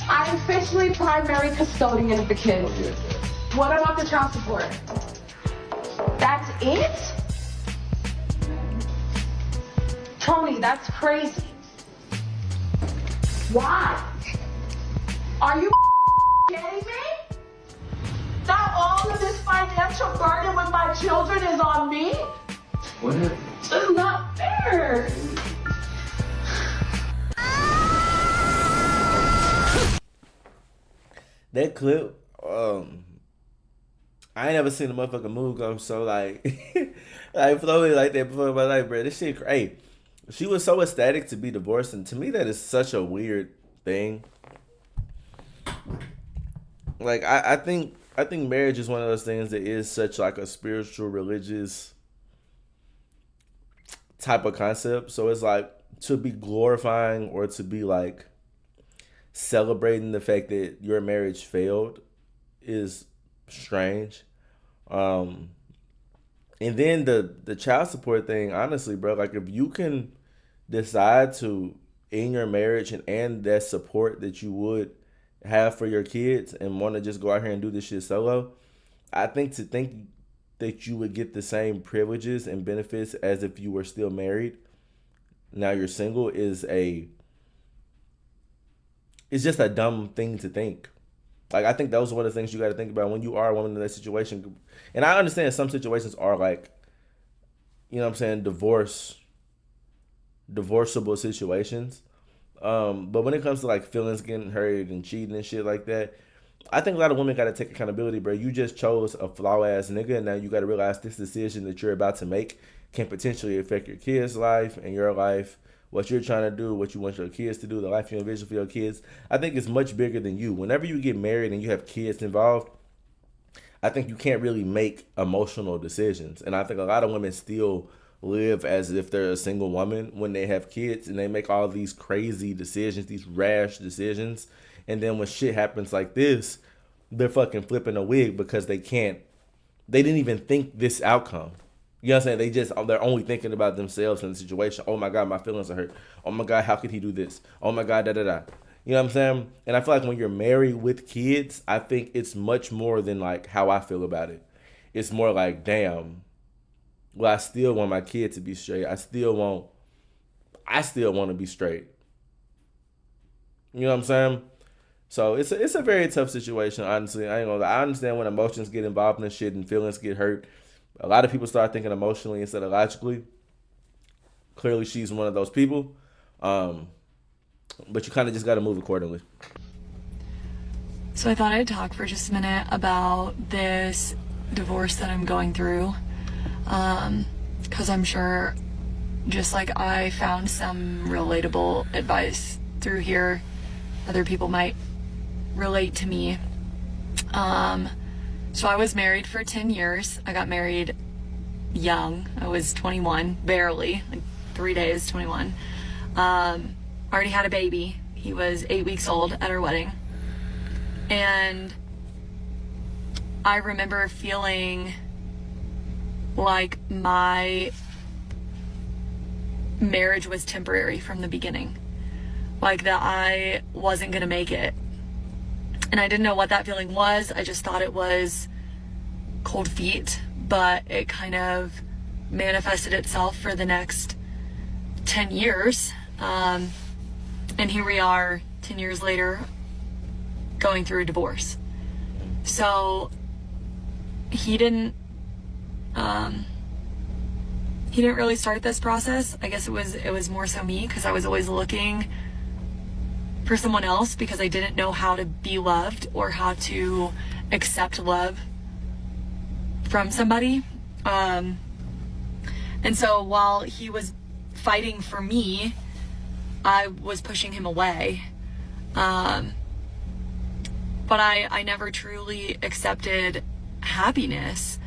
I'm officially primary custodian of the kids. What about the child support? That's it? Tony, that's crazy. Why? Are you kidding me? That all of this financial burden with my children is on me? What happened? This is not fair. That clip, I ain't never seen a motherfucking move go so like floating like that before in my life, bro. This shit crazy. She was so ecstatic to be divorced, and to me that is such a weird thing. Like I think marriage is one of those things that is such like a spiritual, religious type of concept. So it's like to be glorifying or to be like celebrating the fact that your marriage failed is strange. And then the child support thing, honestly, bro, like if you can decide to in your marriage and that support that you would have for your kids and want to just go out here and do this shit solo, I think to think that you would get the same privileges and benefits as if you were still married, now you're single, it's just a dumb thing to think. Like, I think that was one of the things you got to think about when you are a woman in that situation. And I understand some situations are like, you know what I'm saying, divorceable situations. But when it comes to like feelings getting hurt and cheating and shit like that, I think a lot of women got to take accountability, bro. You just chose a flaw ass nigga, and now you got to realize this decision that you're about to make can potentially affect your kids' life and your life, what you're trying to do, what you want your kids to do, the life you envision for your kids. I think it's much bigger than you. Whenever you get married and you have kids involved, I think you can't really make emotional decisions. And I think a lot of women still live as if they're a single woman when they have kids, and they make all these crazy decisions, these rash decisions. And then when shit happens like this, they're fucking flipping a wig because they didn't even think this outcome. You know what I'm saying? They're only thinking about themselves in the situation. Oh my God, my feelings are hurt. Oh my God, how could he do this? Oh my God, da-da-da. You know what I'm saying? And I feel like when you're married with kids, I think it's much more than like how I feel about it. It's more like, damn, well, I still want my kid to be straight. I still want to be straight. You know what I'm saying? So it's a very tough situation, honestly. I ain't gonna lie. I understand when emotions get involved in this shit and feelings get hurt. A lot of people start thinking emotionally instead of logically. Clearly, she's one of those people. But you kind of just got to move accordingly. So I thought I'd talk for just a minute about this divorce that I'm going through. Because I'm sure just like I found some relatable advice through here, other people might relate to me. So I was married for 10 years. I got married young. I was 21, barely, like 3 days, 21. Already had a baby. He was 8 weeks old at our wedding. And I remember feeling like my marriage was temporary from the beginning. Like that I wasn't gonna make it. And I didn't know what that feeling was. I just thought it was cold feet, but it kind of manifested itself for the next 10 years. And here we are 10 years later going through a divorce. So he didn't really start this process. I guess it was more so me, because I was always looking for someone else because I didn't know how to be loved or how to accept love from somebody. And so while he was fighting for me, I was pushing him away. But I never truly accepted happiness.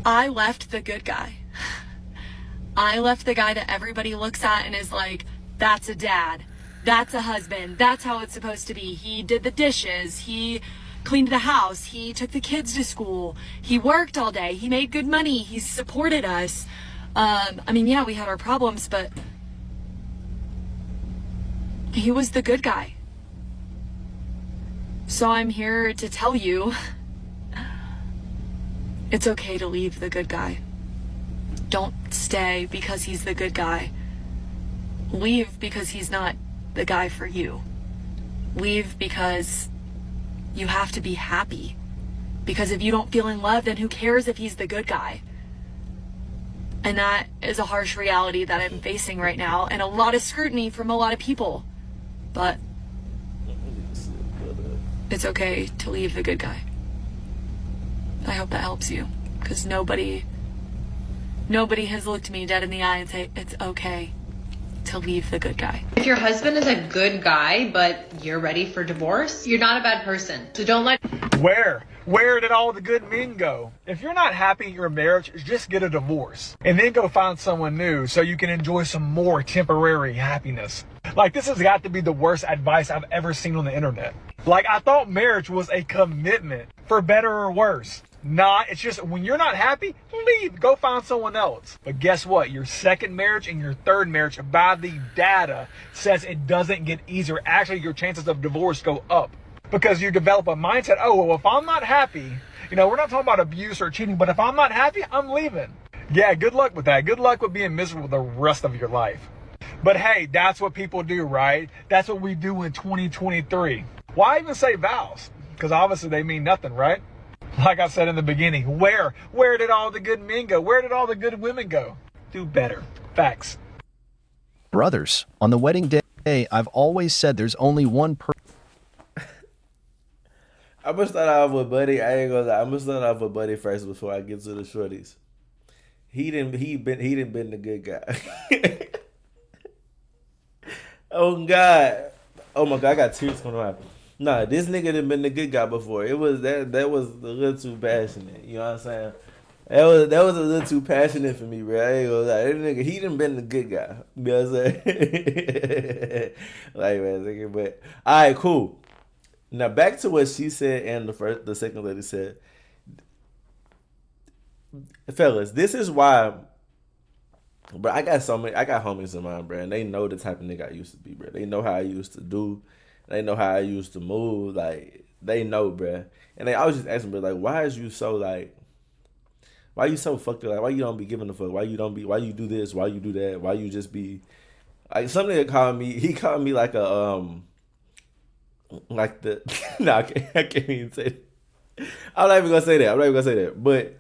I left the good guy. I left the guy that everybody looks at and is like, that's a dad, that's a husband, that's how it's supposed to be. He did the dishes, he cleaned the house, he took the kids to school, he worked all day, he made good money, he supported us. I mean, yeah, we had our problems, but he was the good guy. So I'm here to tell you, it's okay to leave the good guy. Don't stay because he's the good guy. Leave because he's not the guy for you. Leave because you have to be happy. Because if you don't feel in love, then who cares if he's the good guy? And that is a harsh reality that I'm facing right now, and a lot of scrutiny from a lot of people. But it's okay to leave the good guy. I hope that helps you, because nobody has looked me dead in the eye and say it's okay to leave the good guy. If your husband is a good guy, but you're ready for divorce, you're not a bad person. So don't let... Where did all the good men go? If you're not happy in your marriage, just get a divorce. And then go find someone new so you can enjoy some more temporary happiness. Like, this has got to be the worst advice I've ever seen on the internet. Like, I thought marriage was a commitment, for better or worse. Nah, it's just when you're not happy, leave. Go find someone else. But guess what? Your second marriage and your third marriage, by the data, says it doesn't get easier. Actually, your chances of divorce go up. Because you develop a mindset, oh, well, if I'm not happy, we're not talking about abuse or cheating, but if I'm not happy, I'm leaving. Yeah, good luck with that. Good luck with being miserable the rest of your life. But hey, that's what people do, right? That's what we do in 2023. Why even say vows? Because obviously they mean nothing, right? Like I said in the beginning, where did all the good men go? Where did all the good women go? Do better. Facts. Brothers, on the wedding day, I've always said there's only one person. I'm gonna start off with Buddy. I ain't gonna lie. I'm gonna start off with Buddy first before I get to the shorties. He didn't been the good guy. Oh God. Oh my God, I got tears coming out. Nah, this nigga done been the good guy before. It was that was a little too passionate. You know what I'm saying? That was a little too passionate for me, bro. I ain't gonna lie. That nigga, he done been the good guy. You know what I'm saying? Like, man, nigga, but alright, cool. Now back to what she said and the second lady said. Fellas, this is why, bro, I got homies of mine, bro, and they know the type of nigga I used to be, bro. They know how I used to do. They know how I used to move. Like, they know, bro. And they always just ask me, bro, like, why you so fucked up? Like, why you don't be giving a fuck? Why you do this? Why you do that? Why you just be, like, something that he called me like a, like the, no, I can't even say that. I'm not even gonna say that. But,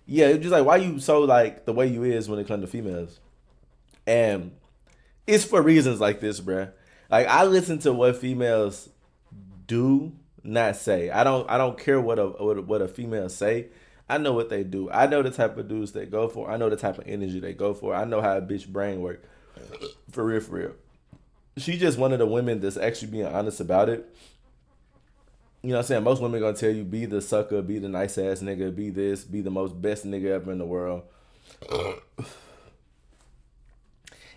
yeah, it's just like, why you so, like, the way you is when it comes to females? And it's for reasons like this, bruh. Like, I listen to what females do, not say. I don't care what a female say. I know what they do. I know the type of dudes they go for. I know the type of energy they go for. I know how a bitch brain work. For real. She's just one of the women that's actually being honest about it. You know what I'm saying? Most women gonna tell you, be the sucker, be the nice ass nigga, be this, be the most best nigga ever in the world.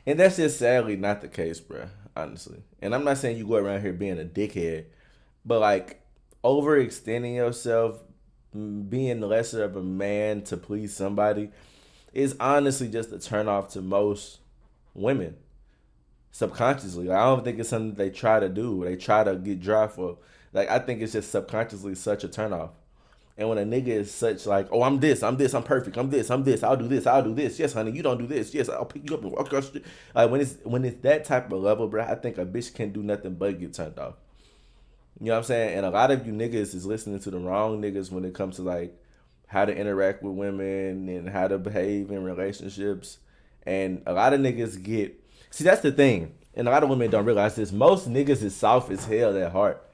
And that's just sadly not the case, bruh, honestly. And I'm not saying you go around here being a dickhead, but like overextending yourself, being lesser of a man to please somebody is honestly just a turnoff to most women. Subconsciously. Like, I don't think it's something they try to do. They try to get dry for. Like, I think it's just subconsciously such a turnoff. And when a nigga is such like, oh, I'm this, I'm perfect, I'm this, I'll do this. Yes, honey, you don't do this. Yes, I'll pick you up and walk across the street. Like, when it's that type of level, bro, I think a bitch can't do nothing but get turned off. You know what I'm saying? And a lot of you niggas is listening to the wrong niggas when it comes to, like, how to interact with women and how to behave in relationships. And a lot of niggas get... See, that's the thing. And a lot of women don't realize this. Most niggas is soft as hell at heart.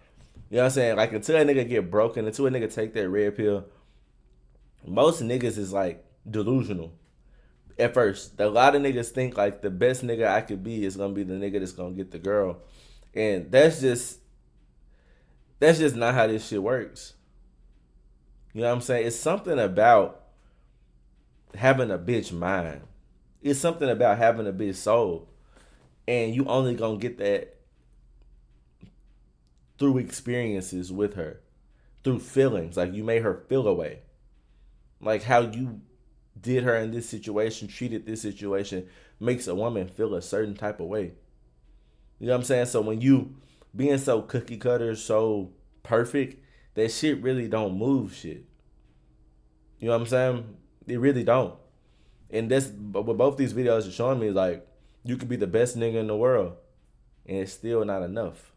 You know what I'm saying? Like, until a nigga get broken, until a nigga take that red pill, most niggas is, like, delusional at first. A lot of niggas think, like, the best nigga I could be is going to be the nigga that's going to get the girl. And that's just not how this shit works. You know what I'm saying? It's something about having a bitch mind. It's something about having a bitch soul. And you only going to get that through experiences with her, through feelings. Like, you made her feel a way. Like how you did her in this situation, treated this situation, makes a woman feel a certain type of way. You know what I'm saying? So when you being so cookie cutter, so perfect, that shit really don't move shit. You know what I'm saying? It really don't. And that's what both these videos are showing me is like, you could be the best nigga in the world and it's still not enough.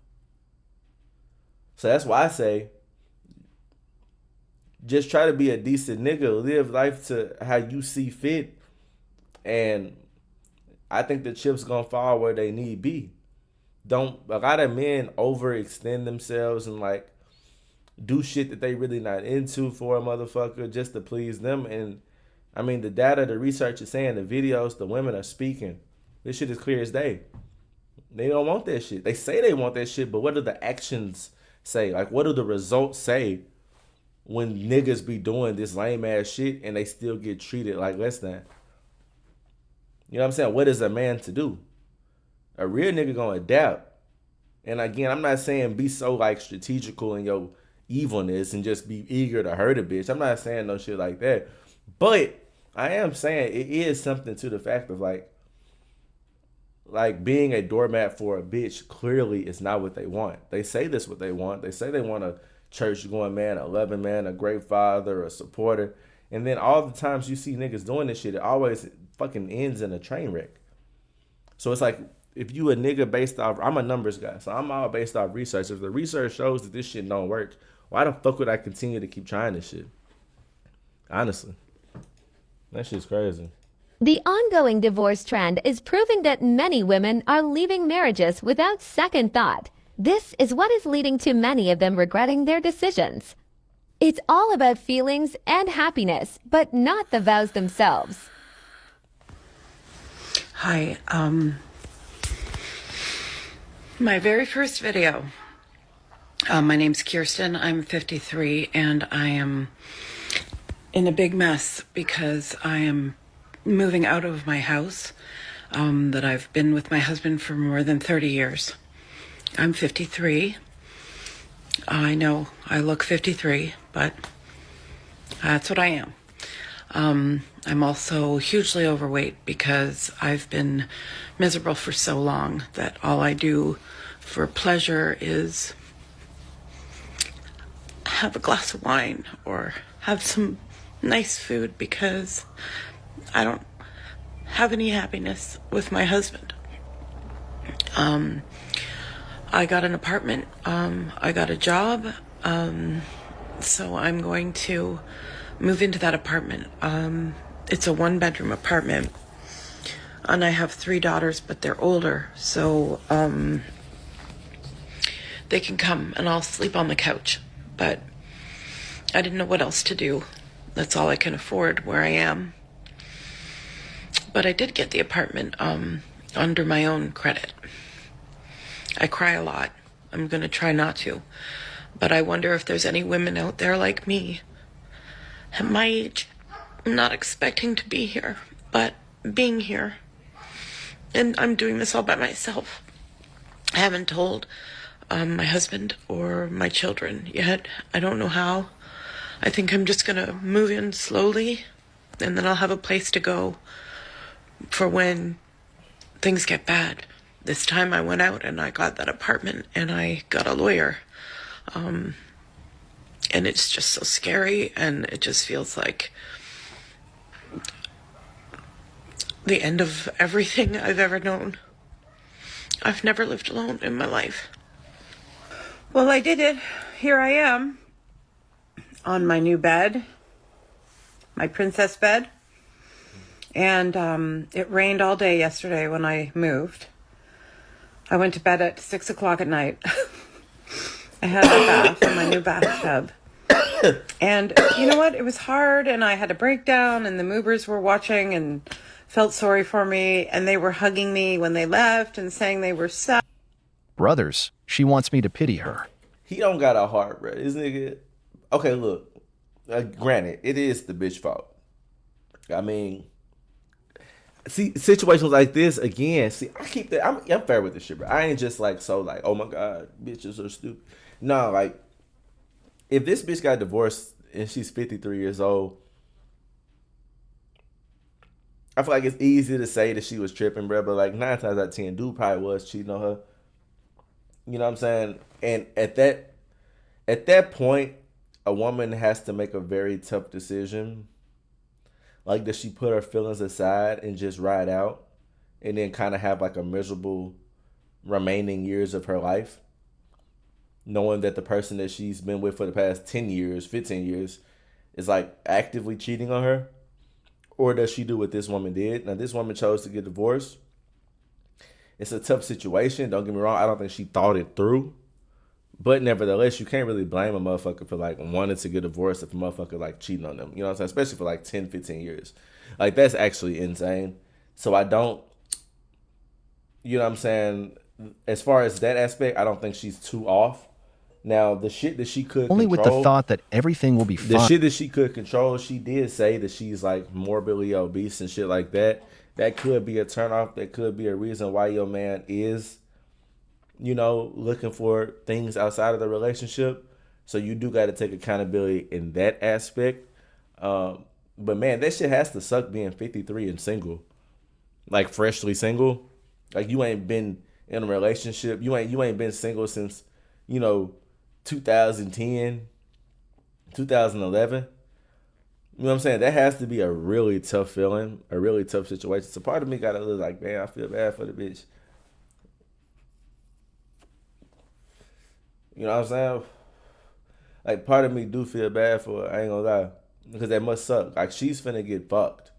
So that's why I say, just try to be a decent nigga. Live life to how you see fit. And I think the chips gonna fall where they need be. A lot of men overextend themselves and like do shit that they really not into for a motherfucker just to please them. And I mean, the data, the research is saying, the videos, the women are speaking. This shit is clear as day. They don't want that shit. They say they want that shit, but what do the actions say? Like, what do the results say when niggas be doing this lame ass shit and they still get treated like less than? You know what I'm saying? What is a man to do? A real nigga gonna adapt. And again, I'm not saying be so like strategical in your evilness and just be eager to hurt a bitch. I'm not saying no shit like that. But I am saying it is something to the fact of like being a doormat for a bitch clearly is not what they want. They say this what they want. They say they want a church-going man, a loving man, a great father, a supporter. And then all the times you see niggas doing this shit, it always fucking ends in a train wreck. So it's like, if you a nigga based off, I'm a numbers guy, so I'm all based off research. If the research shows that this shit don't work, why the fuck would I continue to keep trying this shit? Honestly. That shit's crazy. The ongoing divorce trend is proving that many women are leaving marriages without second thought. This is what is leading to many of them regretting their decisions. It's all about feelings and happiness, but not the vows themselves. Hi, my very first video. My name's Kirsten. I'm 53 and I am in a big mess because I am moving out of my house that I've been with my husband for more than 30 years. I'm 53. I know I look 53, but that's what I am. I'm also hugely overweight because I've been miserable for so long that all I do for pleasure is have a glass of wine or have some nice food because I don't have any happiness with my husband. I got an apartment. I got a job. So I'm going to move into that apartment. It's a 1-bedroom apartment. And I have 3 daughters, but they're older. So they can come and I'll sleep on the couch. But I didn't know what else to do. That's all I can afford where I am. But I did get the apartment under my own credit. I cry a lot. I'm going to try not to. But I wonder if there's any women out there like me. At my age, I'm not expecting to be here, but being here. And I'm doing this all by myself. I haven't told my husband or my children yet. I don't know how. I think I'm just going to move in slowly, and then I'll have a place to go for when things get bad. This time I went out and I got that apartment and I got a lawyer. And it's just so scary, and it just feels like the end of everything I've ever known. I've never lived alone in my life. Well, I did it. Here I am on my new bed, my princess bed. And it rained all day yesterday when I moved. I went to bed at 6 o'clock at night. I had my bath in my new bathtub. And you know what? It was hard, and I had a breakdown, and the movers were watching and felt sorry for me, and they were hugging me when they left and saying they were sad. Brothers, she wants me to pity her. He don't got a heart, bro. This nigga. Okay, look. Granted, it is the bitch fault. I mean, see, situations like this, again, see, I keep that. I'm fair with this shit, bro. I ain't just like, so like, oh my God, bitches are stupid. No, like, if this bitch got divorced and she's 53 years old, I feel like it's easy to say that she was tripping, bro, but like 9 times out of 10, dude probably was cheating on her. You know what I'm saying? And at that point, a woman has to make a very tough decision. Like, does she put her feelings aside and just ride out, and then kind of have like a miserable remaining years of her life, knowing that the person that she's been with for the past 10 years, 15 years, is like actively cheating on her? Or does she do what this woman did? Now, this woman chose to get divorced. It's a tough situation. Don't get me wrong. I don't think she thought it through. But nevertheless, you can't really blame a motherfucker for like wanting to get divorced if a motherfucker like cheating on them. You know what I'm saying? Especially for like 10, 15 years. Like, that's actually insane. So I don't, you know what I'm saying? As far as that aspect, I don't think she's too off. Now, the shit that she could Only control, with the thought that everything will be the fine. shit that she could control, she did say that she's like morbidly obese and shit like that. That could be a turnoff. That could be a reason why your man is, you know, looking for things outside of the relationship. So you do got to take accountability in that aspect. But man, that shit has to suck being 53 and single, like freshly single. Like, you ain't been in a relationship. You ain't been single since, you know, 2010, 2011. You know what I'm saying? That has to be a really tough feeling, a really tough situation. So part of me got to look like, man, I feel bad for the bitch. You know what I'm saying? Like, part of me do feel bad for her, I ain't gonna lie. Because that must suck. Like, she's finna get fucked.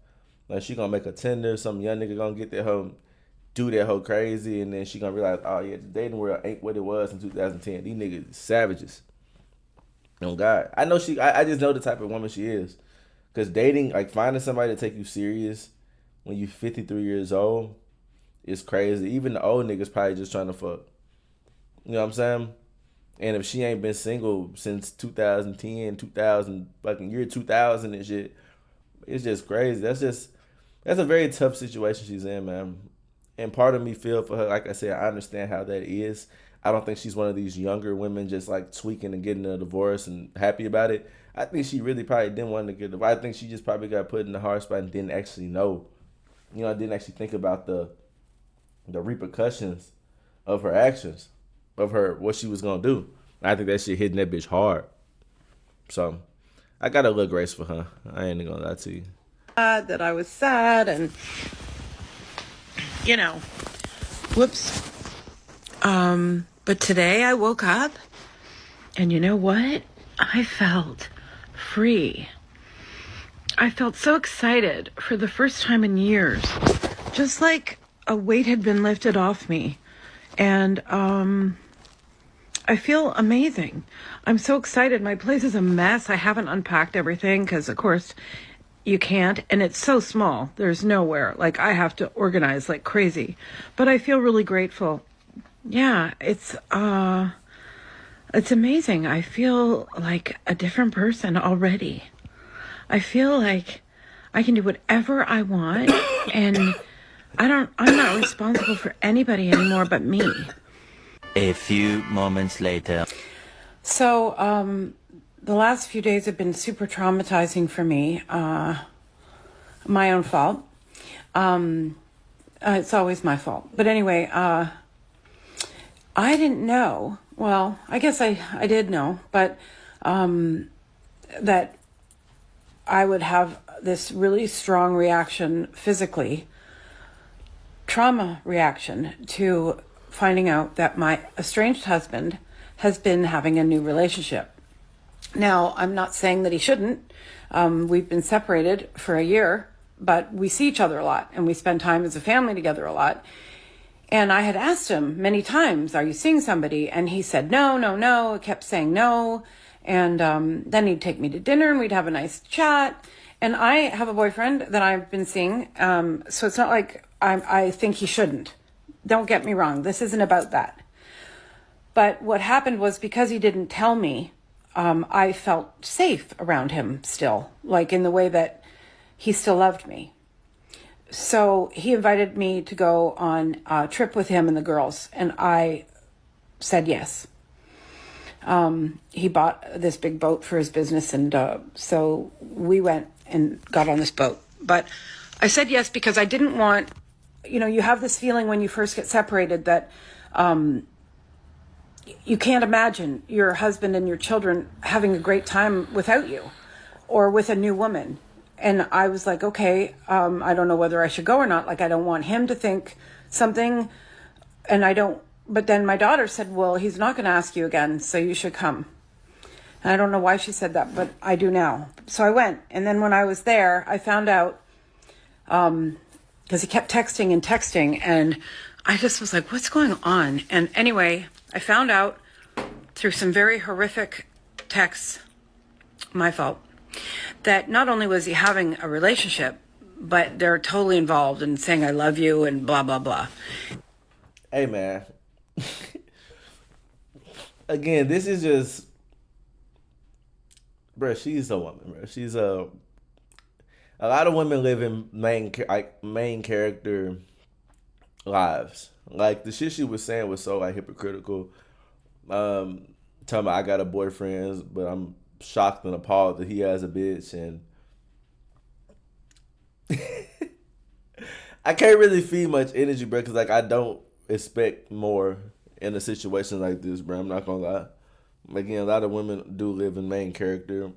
Like, she gonna make a tender, some young nigga gonna get that hoe, do that hoe crazy, and then she gonna realize, oh yeah, the dating world ain't what it was in 2010. These niggas is savages. Oh God. I know I just know the type of woman she is. Because dating, like finding somebody to take you serious when you 53 years old is crazy. Even the old niggas probably just trying to fuck. You know what I'm saying? And if she ain't been single since 2010, 2000, fucking year 2000 and shit, it's just crazy. That's a very tough situation she's in, man. And part of me feel for her. Like I said, I understand how that is. I don't think she's one of these younger women just like tweaking and getting a divorce and happy about it. I think she really probably didn't want to get a divorce. I think she just probably got put in the hard spot and didn't actually know. You know, didn't actually think about the repercussions of her actions, of her, what she was going to do. And I think that shit hitting that bitch hard. So, I got a little grace for her. I ain't going to lie to you. That I was sad and, you know, whoops. But today I woke up and you know what? I felt free. I felt so excited for the first time in years. Just like a weight had been lifted off me. And, I feel amazing. I'm so excited. My place is a mess. I haven't unpacked everything because, of course, you can't. And it's so small. There's nowhere. Like, I have to organize like crazy. But I feel really grateful. Yeah, it's amazing. I feel like a different person already. I feel like I can do whatever I want. And I'm not responsible for anybody anymore but me. A few moments later. So, the last few days have been super traumatizing for me. My own fault. It's always my fault. But anyway, I didn't know. Well, I guess I did know, but that I would have this really strong reaction physically, trauma reaction to finding out that my estranged husband has been having a new relationship. Now, I'm not saying that he shouldn't. We've been separated for a year, but we see each other a lot and we spend time as a family together a lot. And I had asked him many times, are you seeing somebody? And he said, no. I kept saying no. And then he'd take me to dinner and we'd have a nice chat. And I have a boyfriend that I've been seeing. So it's not like I think he shouldn't. Don't get me wrong. This isn't about that. But what happened was because he didn't tell me, I felt safe around him still, like in the way that he still loved me. So he invited me to go on a trip with him and the girls, and I said yes. He bought this big boat for his business, and so we went and got on this boat. But I said yes because I didn't want, you know, you have this feeling when you first get separated that you can't imagine your husband and your children having a great time without you or with a new woman. And I was like, okay, I don't know whether I should go or not. Like, I don't want him to think something, and I don't. But then my daughter said, well, he's not going to ask you again, so you should come. And I don't know why she said that, but I do now. So I went. And then when I was there, I found out, because he kept texting, and I just was like, what's going on? And anyway, I found out through some very horrific texts, my fault, that not only was he having a relationship, but they're totally involved and saying, I love you and blah, blah, blah. Hey, man. Again, this is just, bro, she's a woman, bro. She's a lot of women live in main character lives. Like, the shit she was saying was so, like, hypocritical. Telling me I got a boyfriend, but I'm shocked and appalled that he has a bitch, and I can't really feed much energy, bro, because, like, I don't expect more in a situation like this, bro. I'm not gonna lie. Again, a lot of women do live in main character,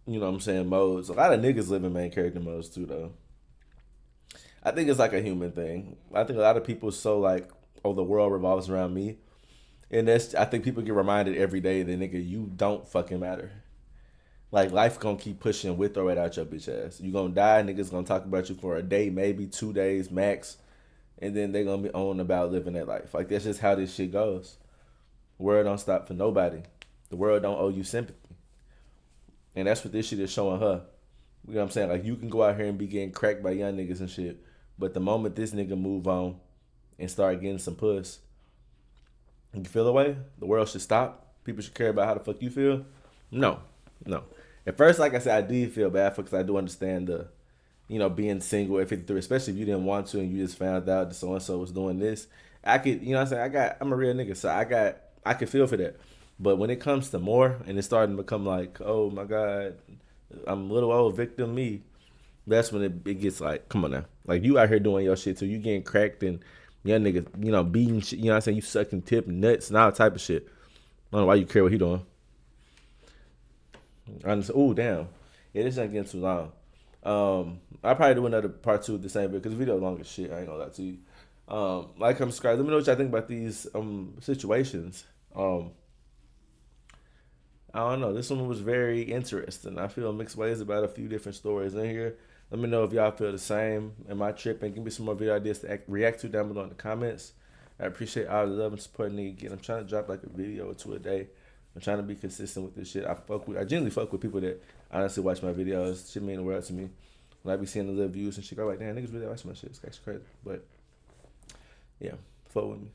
you know what I'm saying, modes. A lot of niggas live in main character modes too, though. I think it's like a human thing. I think a lot of people so like, oh, the world revolves around me. And I think people get reminded every day that, nigga, you don't fucking matter. Like, life gonna keep pushing with or without your bitch ass. You gonna die, niggas gonna talk about you for a day, maybe 2 days max. And then they gonna be on about living that life. Like, that's just how this shit goes. The world don't stop for nobody. The world don't owe you sympathy. And that's what this shit is showing her. You know what I'm saying? Like, you can go out here and be getting cracked by young niggas and shit. But the moment this nigga move on and start getting some puss, you feel away? The world should stop? People should care about how the fuck you feel? No. At first, like I said, I did feel bad because I do understand the, you know, being single at 53, especially if you didn't want to and you just found out that so-and-so was doing this. I could, you know what I'm saying? I'm a real nigga, so I could feel for that. But when it comes to more and it's starting to become like, oh my God, I'm a little old victim me, that's when it gets like, come on now. Like, you out here doing your shit too. You getting cracked and young niggas, you know, beating shit, you know what I'm saying? You sucking tip nuts and all type of shit. I don't know why you care what he doing. Oh, damn. Yeah, this ain't getting too long. I'll probably do another part 2 of the same video because the video is long as shit. I ain't gonna lie to you. Like, comment, subscribe. Let me know what y'all think about these situations. I don't know. This one was very interesting. I feel mixed ways about a few different stories in here. Let me know if y'all feel the same. Am I tripping? Give me some more video ideas to react to down below in the comments. I appreciate all the love and support. Again, I'm trying to drop like a video or 2 a day. I'm trying to be consistent with this shit. I generally fuck with people that honestly watch my videos. Shit mean the world to me. When I be seeing the little views and shit, I'm like, damn, niggas really watch my shit. It's actually crazy. But yeah, fuck with me.